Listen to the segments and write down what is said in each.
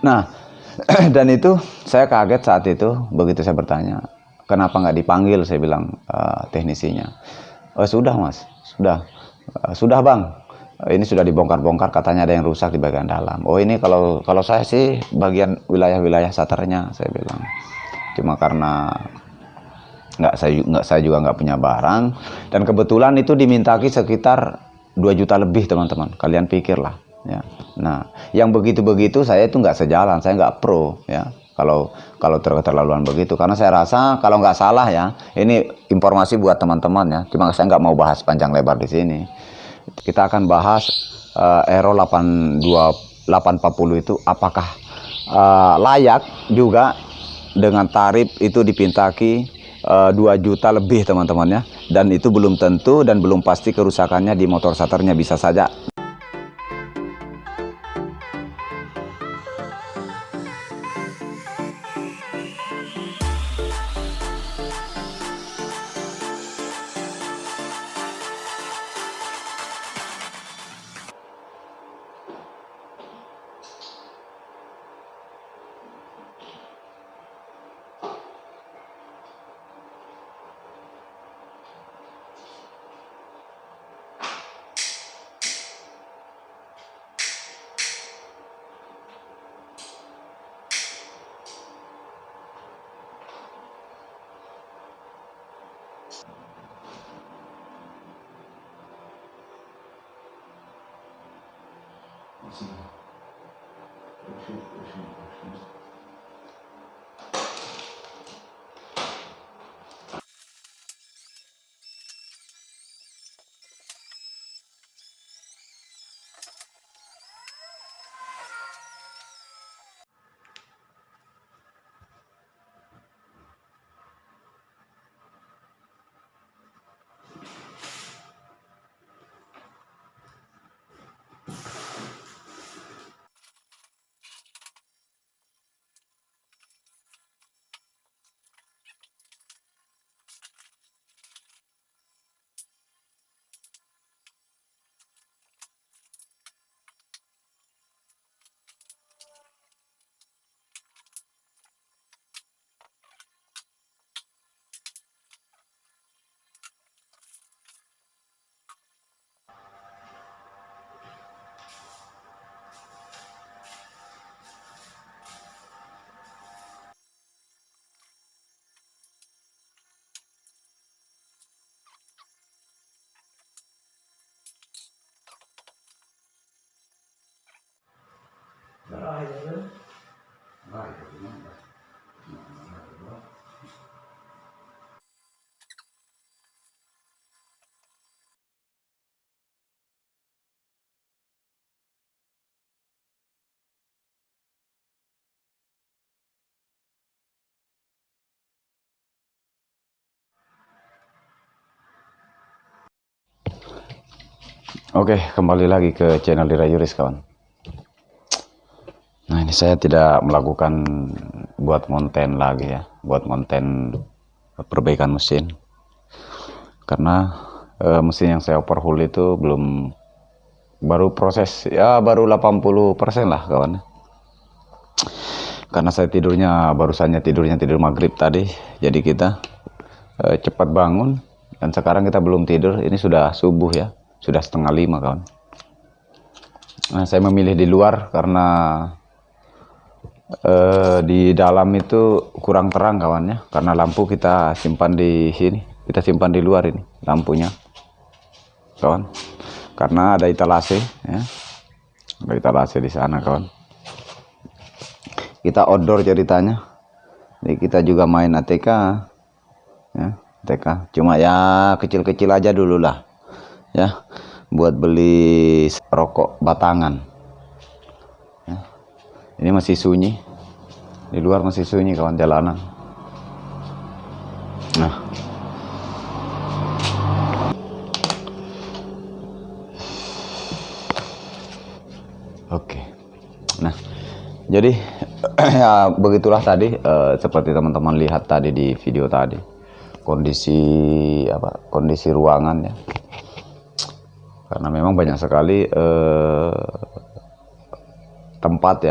Nah, dan itu saya kaget saat itu, begitu saya bertanya, kenapa nggak dipanggil, saya bilang teknisinya. Oh, sudah mas, sudah bang, ini sudah dibongkar-bongkar, katanya ada yang rusak di bagian dalam. Oh ini kalau saya sih bagian wilayah-wilayah shutternya, saya bilang. Cuma karena saya juga nggak punya barang, dan kebetulan itu dimintaki sekitar 2 juta lebih teman-teman, kalian pikirlah ya. Nah yang begitu-begitu saya itu nggak sejalan, saya nggak pro ya kalau terlaluan begitu, karena saya rasa kalau nggak salah ya, ini informasi buat teman-teman ya, cuma saya nggak mau bahas panjang lebar di sini. Kita akan bahas Aero 840 itu apakah layak juga dengan tarif itu dipintaki 2 juta lebih teman-teman ya, dan itu belum tentu dan belum pasti kerusakannya di motor shutternya, bisa saja. Oke, kembali lagi ke channel Dira Yuris kawan. Nah ini saya tidak melakukan buat konten lagi ya, buat konten perbaikan mesin, karena mesin yang saya overhaul itu baru proses ya, baru 80% lah kawan. Karena saya barusannya tidur maghrib tadi, jadi kita cepat bangun, dan sekarang kita belum tidur, ini sudah subuh ya, sudah 4:30 kawan. Nah saya memilih di luar karena di dalam itu kurang terang kawan ya, karena lampu kita simpan di sini, kita simpan di luar ini lampunya kawan, karena ada etalase ya, ada etalase di sana kawan. Kita outdoor ceritanya, jadi kita juga main ATK ya, ATK cuma ya kecil-kecil aja dulu lah ya, buat beli rokok batangan ya. Ini masih sunyi, di luar masih sunyi kawan, jalanan. Nah oke. Nah jadi ya begitulah tadi, seperti teman-teman lihat tadi di video tadi, kondisi ruangan ya, karena memang banyak sekali tempat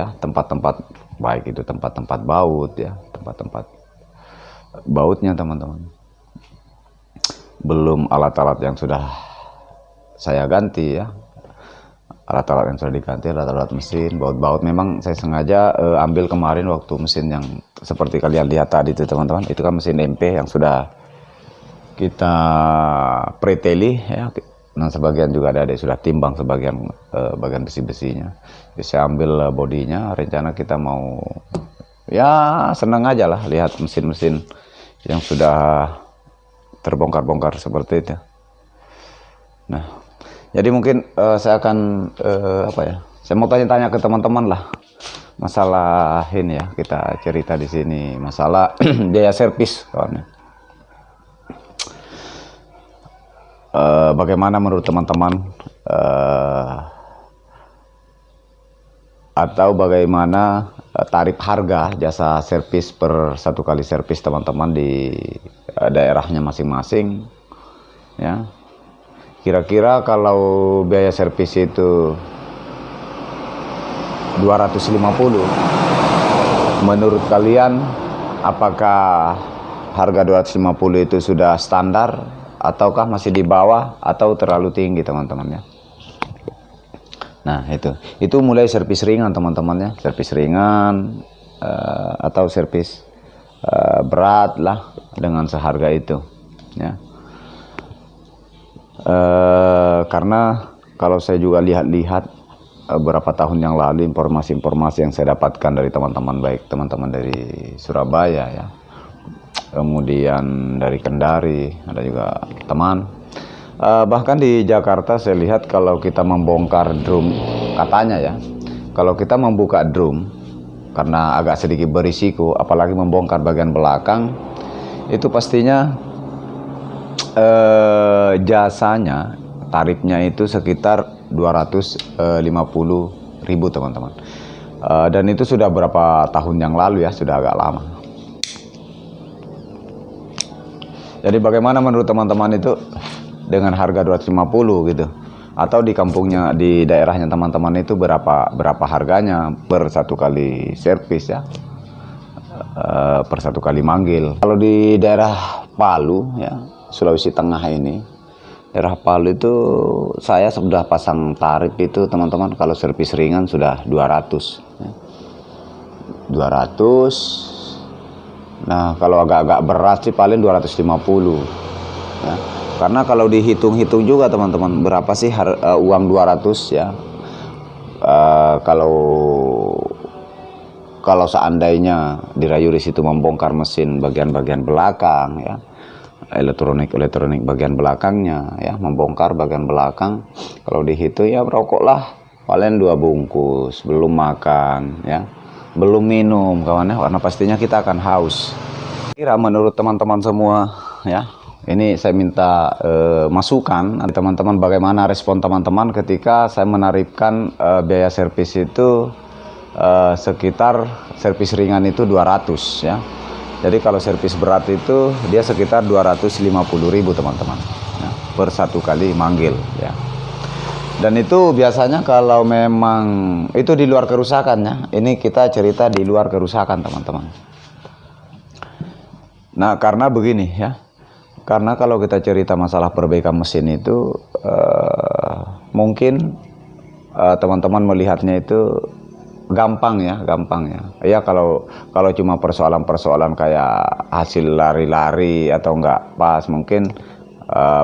baik itu tempat-tempat baut ya, tempat-tempat bautnya teman-teman. Belum alat-alat yang sudah saya ganti ya, alat-alat yang sudah diganti, alat-alat mesin, baut-baut. Memang saya sengaja ambil kemarin waktu mesin yang seperti kalian lihat tadi itu teman-teman. Itu kan mesin MP yang sudah kita preteli ya. Nah sebagian juga ada sudah timbang sebagian bagian besi-besinya. Jadi saya ambil bodinya, rencana kita mau ya senang aja lah lihat mesin-mesin yang sudah terbongkar-bongkar seperti itu. Nah, jadi mungkin saya akan apa ya? Saya mau tanya-tanya ke teman-teman lah masalah ini ya. Kita cerita di sini masalah biaya servis, kawan. Bagaimana menurut teman-teman atau bagaimana tarif harga jasa servis per satu kali servis teman-teman di daerahnya masing-masing ya. Kira-kira kalau biaya servis itu 250, menurut kalian apakah harga 250 itu sudah standar ataukah masih di bawah atau terlalu tinggi teman-teman ya? Nah itu mulai servis ringan teman-teman ya, servis ringan atau servis berat lah dengan seharga itu ya. Karena kalau saya juga lihat-lihat beberapa tahun yang lalu informasi-informasi yang saya dapatkan dari teman-teman, baik teman-teman dari Surabaya ya, kemudian dari Kendari, ada juga teman bahkan di Jakarta saya lihat kalau kita membongkar drum, katanya ya, kalau kita membuka drum karena agak sedikit berisiko, apalagi membongkar bagian belakang, itu pastinya jasanya, tarifnya itu sekitar 250.000 teman-teman. Dan itu sudah berapa tahun yang lalu ya, sudah agak lama. Jadi bagaimana menurut teman-teman itu dengan harga 250 gitu? Atau di kampungnya, di daerahnya teman-teman itu berapa harganya per satu kali servis ya? Per satu kali manggil. Kalau di daerah Palu ya, Sulawesi Tengah ini, daerah Palu itu saya sudah pasang tarif itu teman-teman, kalau servis ringan sudah 200 ya. 200. Nah kalau agak-agak berat sih paling 250 ya. Karena kalau dihitung-hitung juga teman-teman, berapa sih uang 200 ya, kalau seandainya Dirayuris itu membongkar mesin bagian-bagian belakang ya, elektronik bagian belakangnya ya, membongkar bagian belakang, kalau dihitung ya rokok lah paling 2 bungkus, belum makan ya, belum minum kawannya, karena pastinya kita akan haus. Kira menurut teman-teman semua ya, ini saya minta masukan teman-teman, bagaimana respon teman-teman ketika saya menarifkan biaya servis itu sekitar servis ringan itu 200 ya. Jadi kalau servis berat itu dia sekitar 250.000 teman-teman ya, per satu kali manggil ya. Dan itu biasanya kalau memang itu di luar kerusakannya, ini kita cerita di luar kerusakan teman-teman. Nah karena begini ya, karena kalau kita cerita masalah perbaikan mesin itu mungkin teman-teman melihatnya itu gampang ya. Ya kalau cuma persoalan-persoalan kayak hasil lari-lari atau enggak pas, mungkin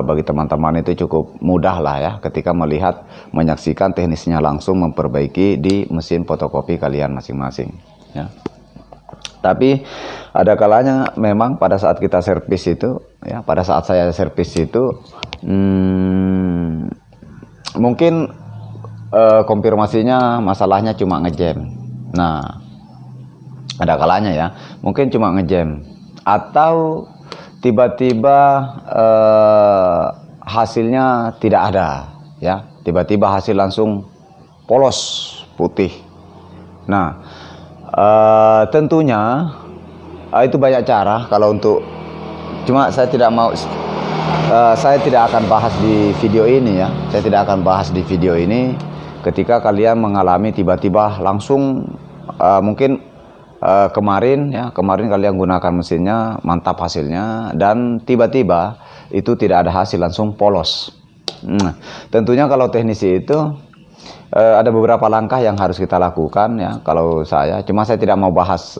bagi teman-teman itu cukup mudah lah ya ketika menyaksikan teknisnya langsung memperbaiki di mesin fotokopi kalian masing-masing ya. Tapi ada kalanya memang pada saat kita servis itu ya, pada saat saya servis itu mungkin konfirmasinya masalahnya cuma ngejam. Nah ada kalanya ya mungkin cuma ngejam, atau tiba-tiba hasilnya tidak ada ya, tiba-tiba hasil langsung polos putih. Nah tentunya itu banyak cara kalau untuk, cuma saya tidak mau, saya tidak akan bahas di video ini ya, saya tidak akan bahas di video ini ketika kalian mengalami tiba-tiba langsung mungkin kemarin kalian gunakan mesinnya, mantap hasilnya, dan tiba-tiba itu tidak ada hasil, langsung polos. Nah, tentunya kalau teknisi itu ada beberapa langkah yang harus kita lakukan ya. Kalau saya tidak mau bahas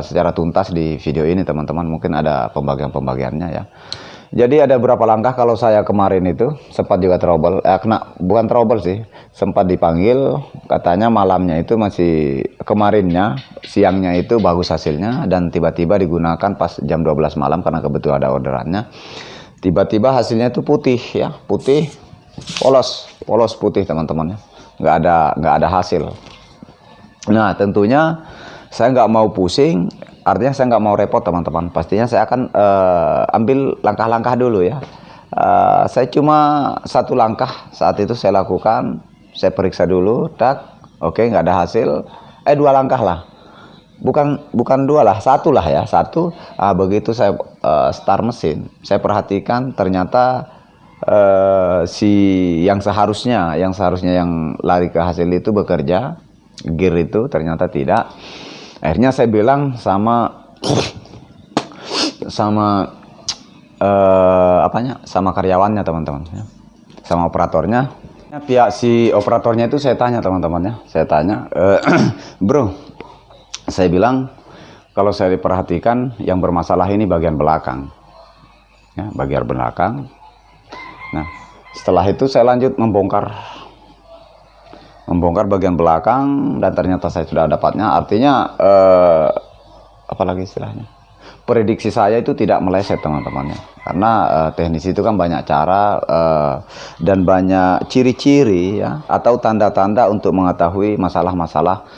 secara tuntas di video ini teman-teman, mungkin ada pembagian-pembagiannya ya. Jadi ada beberapa langkah. Kalau saya kemarin itu sempat juga trouble, bukan trouble sih, sempat dipanggil, katanya malamnya itu masih, kemarinnya siangnya itu bagus hasilnya, dan tiba-tiba digunakan pas jam 12 malam karena kebetulan ada orderannya. Tiba-tiba hasilnya itu putih ya, putih, polos putih teman-teman ya, nggak ada hasil. Nah tentunya saya nggak mau pusing, artinya saya nggak mau repot teman-teman. Pastinya saya akan ambil langkah-langkah dulu ya. Saya cuma satu langkah saat itu saya lakukan, saya periksa dulu, oke, nggak ada hasil. Dua langkah lah, bukan dua lah, satu lah ya, satu. Begitu saya start mesin, saya perhatikan ternyata si yang seharusnya yang lari ke hasil itu bekerja, gear itu ternyata tidak. Akhirnya saya bilang sama sama karyawannya teman-teman ya, sama operatornya. Pihak si operatornya itu saya tanya teman-teman ya, saya tanya, bro, saya bilang kalau saya diperhatikan yang bermasalah ini bagian belakang ya, bagian belakang. Nah setelah itu saya lanjut membongkar bagian belakang, dan ternyata saya sudah dapatnya. Artinya apalagi istilahnya, prediksi saya itu tidak meleset teman-teman ya, karena teknisi itu kan banyak cara dan banyak ciri-ciri ya, atau tanda-tanda untuk mengetahui masalah-masalah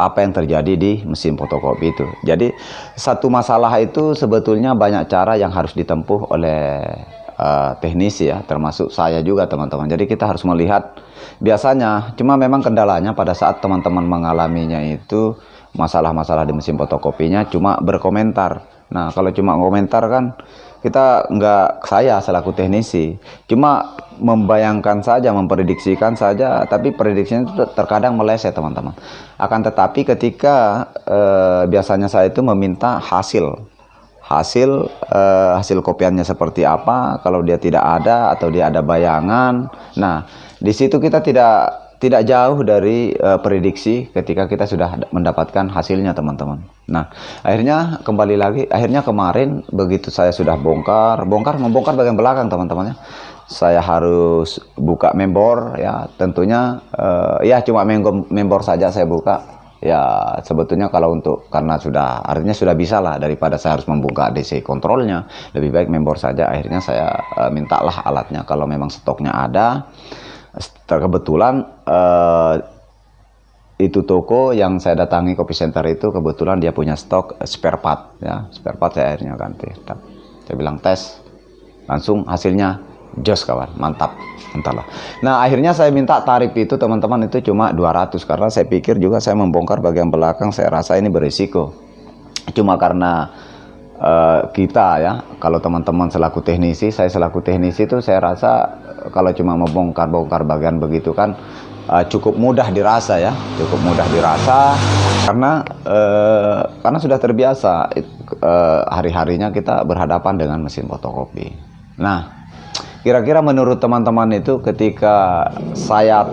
apa yang terjadi di mesin fotokopi itu. Jadi satu masalah itu sebetulnya banyak cara yang harus ditempuh oleh teknisi ya, termasuk saya juga teman-teman. Jadi kita harus melihat biasanya, cuma memang kendalanya pada saat teman-teman mengalaminya itu masalah-masalah di mesin fotokopinya cuma berkomentar. Nah kalau cuma komentar kan kita saya selaku teknisi cuma membayangkan saja, memprediksikan saja, tapi prediksinya itu terkadang meleset teman-teman. Akan tetapi ketika biasanya saya itu meminta hasil kopiannya seperti apa, kalau dia tidak ada atau dia ada bayangan. Nah di situ kita tidak jauh dari prediksi ketika kita sudah mendapatkan hasilnya teman-teman. Nah akhirnya kembali lagi, akhirnya kemarin begitu saya sudah membongkar bagian belakang teman-teman ya, saya harus buka membor ya, tentunya ya cuma membor saja saya buka ya. Sebetulnya kalau karena artinya sudah bisa lah, daripada saya harus membuka DC kontrolnya, lebih baik membor saja. Akhirnya saya mintalah alatnya, kalau memang stoknya ada. Kebetulan itu toko yang saya datangi, Kopi Center itu kebetulan dia punya stok spare part ya, spare part saya akhirnya ganti. Saya bilang tes, langsung hasilnya jos kawan, mantap, entahlah. Nah akhirnya saya minta tarif itu teman-teman itu cuma 200, karena saya pikir juga saya membongkar bagian belakang, saya rasa ini berisiko. Cuma karena kita ya, kalau teman-teman selaku teknisi, saya selaku teknisi itu saya rasa kalau cuma membongkar bagian begitu kan cukup mudah dirasa ya, karena sudah terbiasa hari-harinya kita berhadapan dengan mesin fotokopi. Nah kira-kira menurut teman-teman itu ketika saya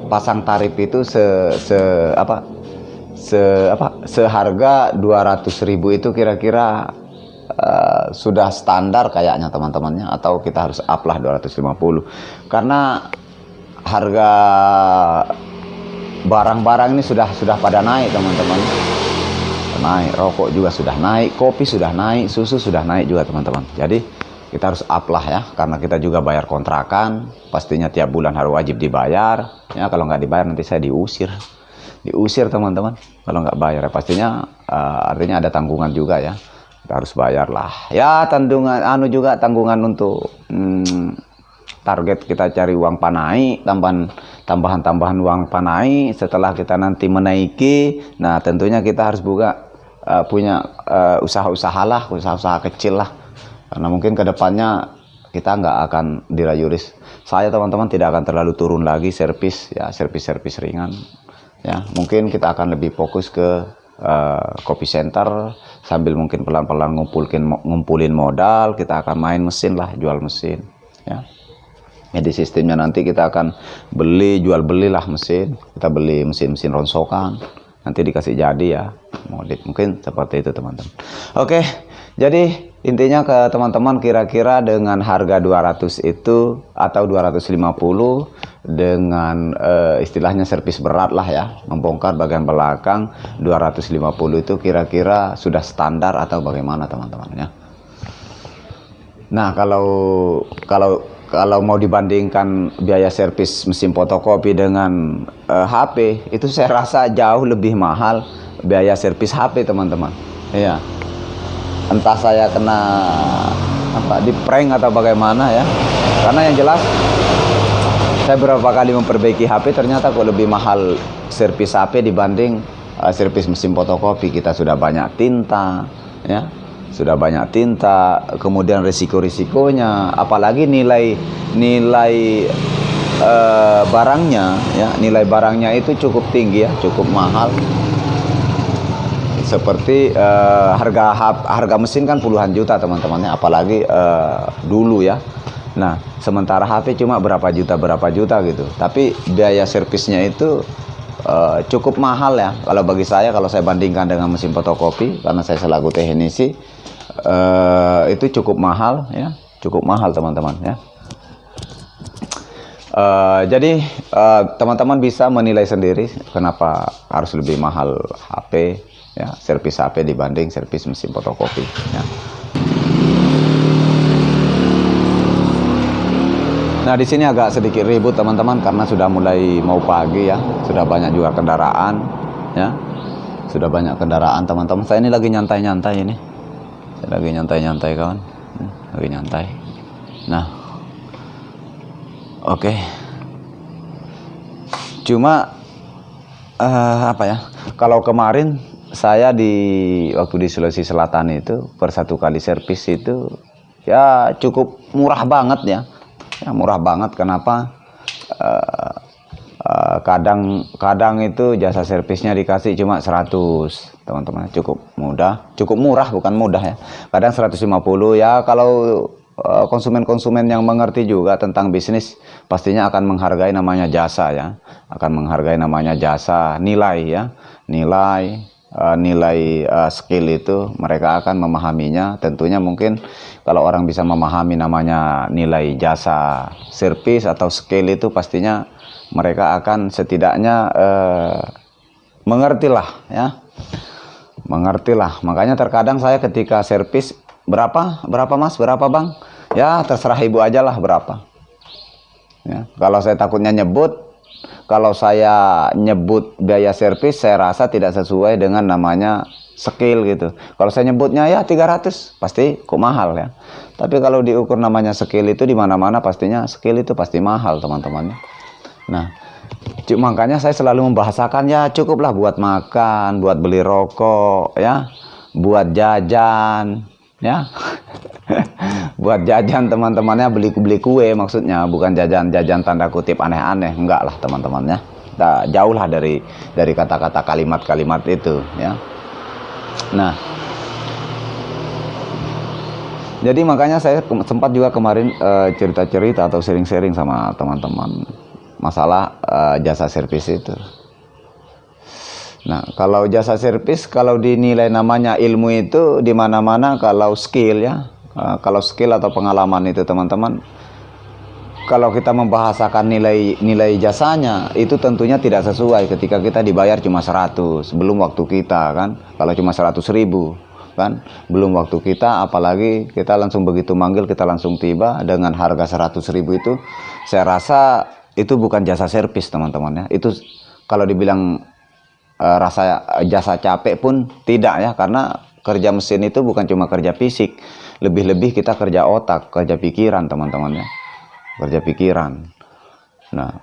pasang tarif itu seharga 200.000 itu kira-kira sudah standar kayaknya teman-temannya, atau kita harus up lah 250, karena harga barang-barang ini sudah pada naik teman-teman. Naik, rokok juga sudah naik, kopi sudah naik, susu sudah naik juga teman-teman. Jadi kita harus up lah ya, karena kita juga bayar kontrakan, pastinya tiap bulan harus wajib dibayar ya. Kalau nggak dibayar nanti saya diusir teman-teman kalau nggak bayar ya. Pastinya artinya ada tanggungan juga ya, kita harus bayar lah ya, tanggungan untuk target kita cari uang panai, tambahan uang panai setelah kita nanti menaiki. Nah tentunya kita harus punya usaha kecil lah, karena mungkin kedepannya kita nggak akan dirayuris. Saya teman-teman tidak akan terlalu turun lagi servis ringan, ya. Mungkin kita akan lebih fokus ke kopi center, sambil mungkin pelan-pelan ngumpulin modal, kita akan main mesin lah, jual mesin, ya. Jadi sistemnya nanti kita akan jual belilah mesin, kita beli mesin-mesin ronsokan, nanti dikasih jadi ya, modif, mungkin seperti itu teman-teman. Oke, jadi intinya ke teman-teman, kira-kira dengan harga 200 itu atau 250 dengan istilahnya servis berat lah ya, membongkar bagian belakang, 250 itu kira-kira sudah standar atau bagaimana teman-teman ya. Nah, kalau mau dibandingkan biaya servis mesin fotokopi dengan HP, itu saya rasa jauh lebih mahal biaya servis HP teman-teman. Iya. Entah saya kena di prank atau bagaimana ya. Karena yang jelas saya beberapa kali memperbaiki HP, ternyata kok lebih mahal servis HP dibanding servis mesin fotokopi. Kita sudah banyak tinta, ya. Sudah banyak tinta, kemudian risiko-risikonya, apalagi nilai barangnya ya, nilai barangnya itu cukup tinggi ya, cukup mahal. Seperti harga mesin kan puluhan juta teman-teman ya, apalagi dulu ya. Nah, sementara HP cuma berapa juta gitu. Tapi biaya servisnya itu cukup mahal ya. Kalau bagi saya, kalau saya bandingkan dengan mesin fotokopi, karena saya selaku teknisi, itu cukup mahal ya, cukup mahal teman-teman ya. Jadi teman-teman bisa menilai sendiri kenapa harus lebih mahal HP ya, servis HP dibanding servis mesin fotokopi ya. Nah, di sini agak sedikit ribut teman-teman karena sudah mulai mau pagi ya, sudah banyak juga kendaraan ya, sudah banyak kendaraan teman-teman. Saya ini lagi nyantai-nyantai ini, saya lagi nyantai-nyantai kawan, lagi nyantai. Nah, oke. Cuma apa ya? Kalau kemarin saya waktu di Sulawesi Selatan itu per satu kali servis itu ya cukup murah banget ya. Ya, murah banget. Kenapa? Kadang itu jasa servisnya dikasih cuma 100 teman-teman, cukup murah, bukan mudah ya. Kadang 150 ya. Kalau konsumen-konsumen yang mengerti juga tentang bisnis pastinya akan menghargai namanya jasa ya, akan menghargai namanya jasa, nilai ya, nilai skill itu mereka akan memahaminya. Tentunya mungkin kalau orang bisa memahami namanya nilai jasa servis atau skill itu, pastinya mereka akan setidaknya mengertilah ya, mengertilah. Makanya terkadang saya ketika servis, berapa mas, berapa bang, ya terserah ibu aja lah berapa ya. Kalau saya takutnya kalau saya nyebut biaya servis, saya rasa tidak sesuai dengan namanya skill gitu. Kalau saya nyebutnya ya 300, pasti kok mahal ya. Tapi kalau diukur namanya skill itu, di mana-mana pastinya skill itu pasti mahal teman-teman. Nah, makanya saya selalu membahasakan ya cukuplah buat makan, buat beli rokok ya, buat jajan ya. Buat jajan teman-temannya, beli kue maksudnya, bukan jajan tanda kutip aneh-aneh, enggak lah teman-temannya. Jauh lah dari kata-kata kalimat-kalimat itu ya. Nah, jadi makanya saya sempat juga kemarin cerita-cerita atau sharing-sharing sama teman-teman masalah jasa servis itu. Nah, kalau jasa servis, kalau dinilai namanya ilmu itu di mana-mana. Kalau skill ya, kalau skill atau pengalaman itu teman-teman, kalau kita membahasakan nilai jasanya itu tentunya tidak sesuai ketika kita dibayar cuma 100, belum waktu kita kan. Kalau cuma 100.000 kan, belum waktu kita, apalagi kita langsung begitu manggil kita langsung tiba dengan harga 100.000 itu, saya rasa itu bukan jasa servis teman-teman ya. Itu kalau dibilang rasa jasa capek pun tidak ya, karena kerja mesin itu bukan cuma kerja fisik, lebih-lebih kita kerja otak, kerja pikiran teman-teman ya, kerja pikiran. Nah,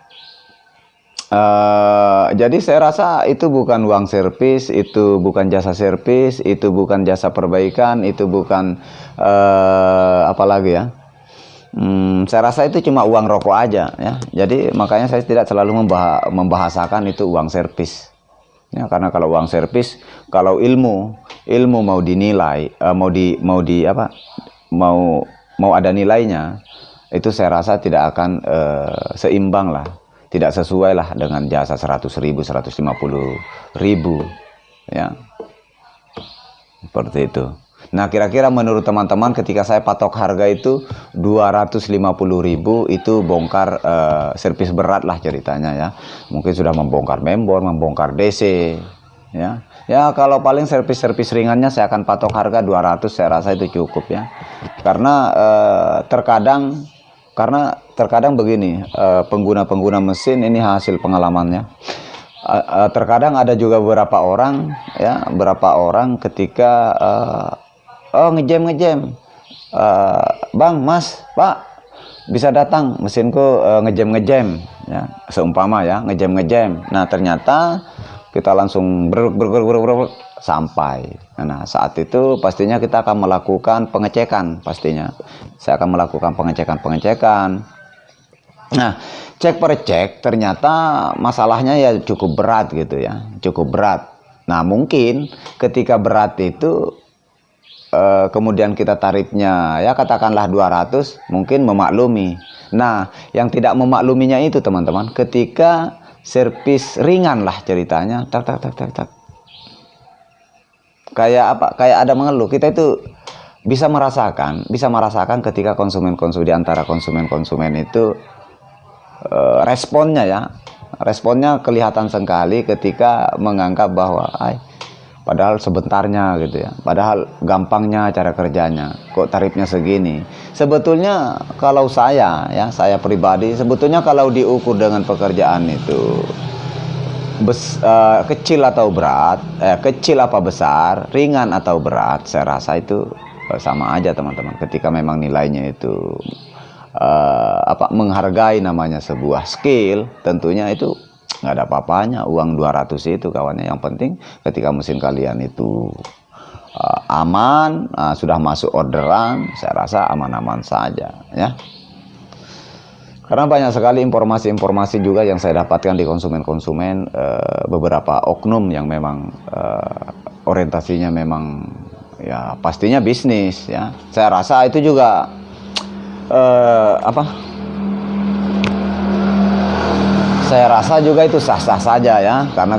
jadi saya rasa itu bukan uang servis, itu bukan jasa servis, itu bukan jasa perbaikan, itu bukan apalagi ya. Saya rasa itu cuma uang rokok aja ya. Jadi makanya saya tidak selalu membahasakan itu uang servis. Ya, karena kalau uang servis, kalau ilmu mau dinilai, mau ada nilainya, itu saya rasa tidak akan seimbang lah, tidak sesuai lah dengan jasa 100.000, 150.000, ya, seperti itu. Nah, kira-kira menurut teman-teman ketika saya patok harga itu 250.000, itu bongkar servis berat lah ceritanya ya. Mungkin sudah membongkar membor, membongkar DC ya. Ya, kalau paling servis-servis ringannya saya akan patok harga 200, saya rasa itu cukup ya. Karena terkadang begini, pengguna-pengguna mesin ini hasil pengalamannya. Terkadang ada juga beberapa orang ketika ngejam, bang, mas, pak, bisa datang, mesinku ngejam ya, seumpama ya, ngejam. Nah, ternyata kita langsung sampai. Nah, saat itu pastinya kita akan melakukan pengecekan, pastinya saya akan melakukan pengecekan. Nah, cek per cek ternyata masalahnya ya cukup berat gitu ya, cukup berat. Nah, mungkin ketika berat itu kemudian kita tarifnya ya katakanlah 200, mungkin memaklumi. Nah, yang tidak memakluminya itu teman-teman, ketika servis ringan lah ceritanya, tak. Kayak apa? Kayak ada mengeluh. Kita itu bisa merasakan ketika di antara konsumen itu responnya kelihatan sekali ketika menganggap bahwa padahal sebentarnya gitu ya, padahal gampangnya cara kerjanya, kok tarifnya segini. Sebetulnya kalau saya pribadi, sebetulnya kalau diukur dengan pekerjaan itu kecil atau berat, kecil apa besar, ringan atau berat, saya rasa itu sama aja teman-teman. Ketika memang nilainya itu menghargai namanya sebuah skill, tentunya itu nggak ada apa-apanya uang 200 itu kawannya. Yang penting ketika mesin kalian itu aman, sudah masuk orderan, saya rasa aman-aman saja ya. Karena banyak sekali informasi-informasi juga yang saya dapatkan di konsumen-konsumen, beberapa oknum yang memang orientasinya memang ya pastinya bisnis ya. Saya rasa itu juga saya rasa juga itu sah-sah saja ya, karena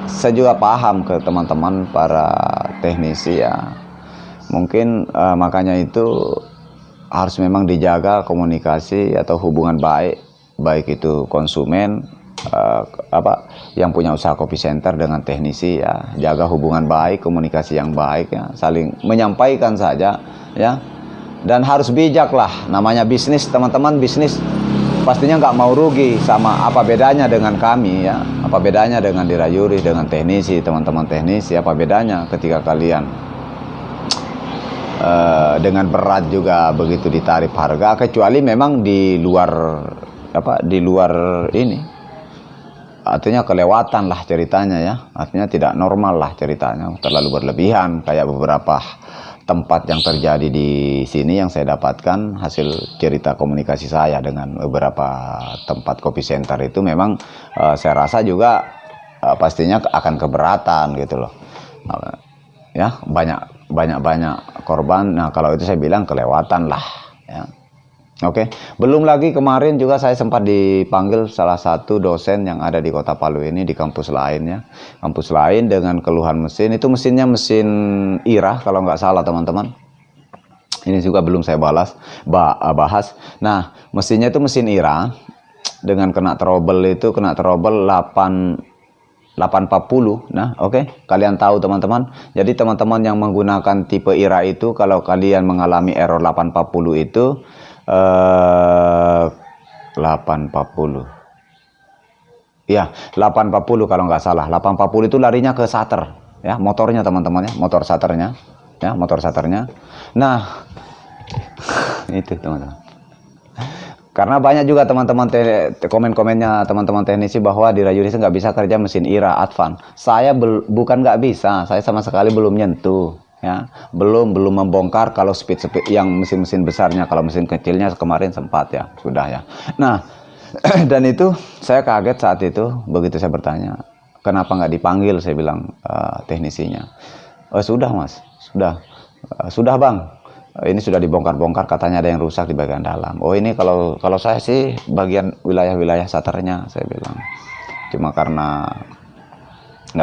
saya juga paham ke teman-teman para teknisi ya. Mungkin makanya itu harus memang dijaga komunikasi atau hubungan baik itu konsumen yang punya usaha kopi center dengan teknisi ya. Jaga hubungan baik, komunikasi yang baik ya, saling menyampaikan saja ya. Dan harus bijak lah, namanya bisnis teman-teman, bisnis pastinya nggak mau rugi. Sama apa bedanya dengan kami ya, apa bedanya dengan Dirayuri, dengan teknisi, teman-teman teknisi, apa bedanya ketika kalian dengan berat juga begitu ditarif harga, kecuali memang di luar ini, artinya kelewatan lah ceritanya ya, artinya tidak normal lah ceritanya, terlalu berlebihan kayak beberapa tempat yang terjadi di sini yang saya dapatkan hasil cerita komunikasi saya dengan beberapa tempat kopi center itu. Memang saya rasa juga pastinya akan keberatan gitu loh ya, banyak korban. Nah, kalau itu saya bilang kelewatan lah ya. Oke. Belum lagi kemarin juga saya sempat dipanggil salah satu dosen yang ada di Kota Palu ini, di kampus lain ya. Kampus lain dengan keluhan mesin. Itu mesinnya mesin IRA kalau nggak salah teman-teman. Ini juga belum saya bahas. Nah, mesinnya itu mesin IRA dengan kena trouble 840. Nah, oke. Kalian tahu teman-teman. Jadi teman-teman yang menggunakan tipe IRA itu, kalau kalian mengalami error 840 itu 840 ya, 840 kalau nggak salah. 840 itu larinya ke shutter ya, motornya teman-teman ya, motor shutternya. Nah itu teman-teman, karena banyak juga teman-teman komen-komennya teman-teman teknisi bahwa Dirayuri itu nggak bisa kerja mesin IRA Advance. Saya bukan nggak bisa, saya sama sekali belum nyentuh ya, belum membongkar kalau speed yang mesin-mesin besarnya. Kalau mesin kecilnya kemarin sempat ya, sudah ya. Nah dan itu saya kaget saat itu begitu saya bertanya, kenapa nggak dipanggil, saya bilang, teknisinya. Oh sudah mas, sudah bang, ini sudah dibongkar-bongkar, katanya ada yang rusak di bagian dalam. Oh ini kalau saya sih bagian wilayah-wilayah shutternya, saya bilang. Cuma karena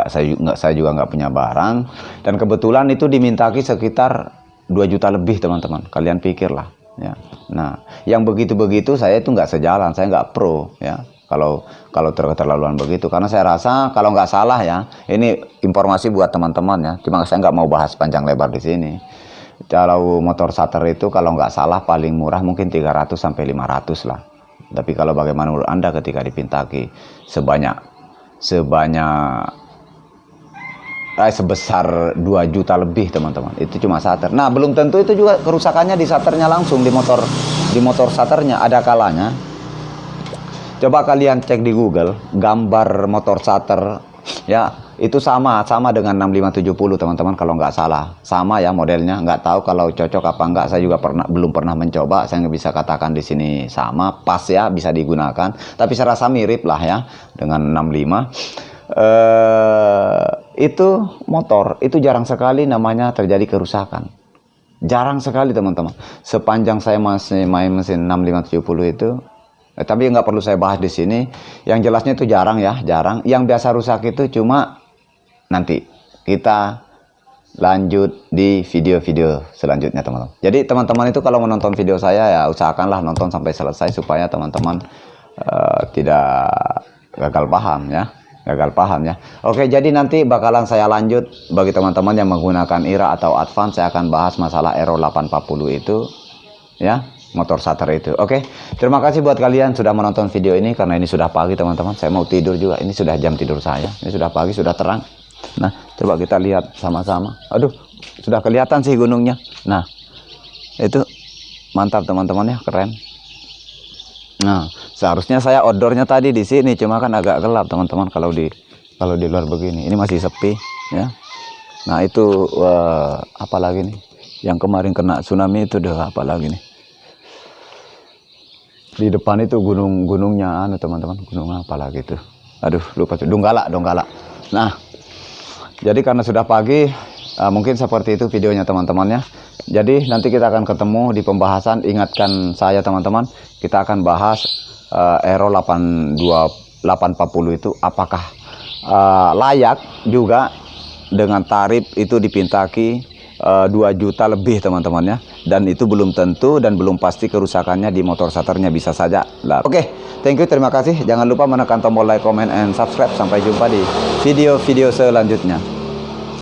saya juga nggak punya barang, dan kebetulan itu dimintaki sekitar 2 juta lebih teman-teman. Kalian pikirlah ya. Nah yang begitu-begitu saya itu nggak sejalan, saya nggak pro ya kalau keterlaluan begitu, karena saya rasa kalau nggak salah ya, ini informasi buat teman-teman ya, cuma saya nggak mau bahas panjang lebar di sini. Kalau motor shutter itu kalau nggak salah paling murah mungkin 300 sampai 500 lah. Tapi kalau bagaimana menurut Anda ketika dipintaki sebesar 2 juta lebih teman-teman, itu cuma shutter. Nah belum tentu itu juga kerusakannya di shutternya langsung, di motor shutternya. Ada kalanya, coba kalian cek di Google gambar motor shutter ya, itu sama dengan 6570 teman-teman, kalau nggak salah sama ya modelnya. Nggak tahu kalau cocok apa enggak, saya juga belum pernah mencoba, saya nggak bisa katakan di sini sama pas ya, bisa digunakan, tapi saya rasa mirip lah ya dengan 65. Itu motor itu jarang sekali namanya terjadi kerusakan, jarang sekali teman-teman. Sepanjang saya masih main mesin 6570 itu, tapi nggak perlu saya bahas di sini. Yang jelasnya itu jarang ya, jarang. Yang biasa rusak itu cuma nanti kita lanjut di video-video selanjutnya teman-teman. Jadi teman-teman itu kalau menonton video saya ya usahakanlah nonton sampai selesai supaya teman-teman tidak gagal paham ya. Oke, jadi nanti bakalan saya lanjut bagi teman-teman yang menggunakan IRA atau Advance, saya akan bahas masalah Aero 840 itu ya, motor shutter itu. Oke, terima kasih buat kalian sudah menonton video ini, karena ini sudah pagi teman-teman, saya mau tidur juga, ini sudah jam tidur saya, ini sudah pagi, sudah terang. Nah coba kita lihat sama-sama. Aduh, sudah kelihatan sih gunungnya. Nah itu mantap teman-teman ya, keren. Nah seharusnya saya outdoornya tadi di sini, cuma kan agak gelap teman-teman kalau di luar begini. Ini masih sepi ya. Nah itu apa lagi nih yang kemarin kena tsunami itu, udah apa lagi nih di depan itu gunungnya teman-teman, gunung apa lagi itu, aduh lupa, Donggala. Nah jadi karena sudah pagi, mungkin seperti itu videonya teman-teman ya. Jadi nanti kita akan ketemu di pembahasan. Ingatkan saya teman-teman, kita akan bahas Aero 840 itu apakah layak juga dengan tarif itu dipintaki 2 juta lebih teman-teman ya. Dan itu belum tentu dan belum pasti kerusakannya di motor shutternya, bisa saja lah. Oke, thank you, terima kasih. Jangan lupa menekan tombol like, comment, and subscribe. Sampai jumpa di video-video selanjutnya.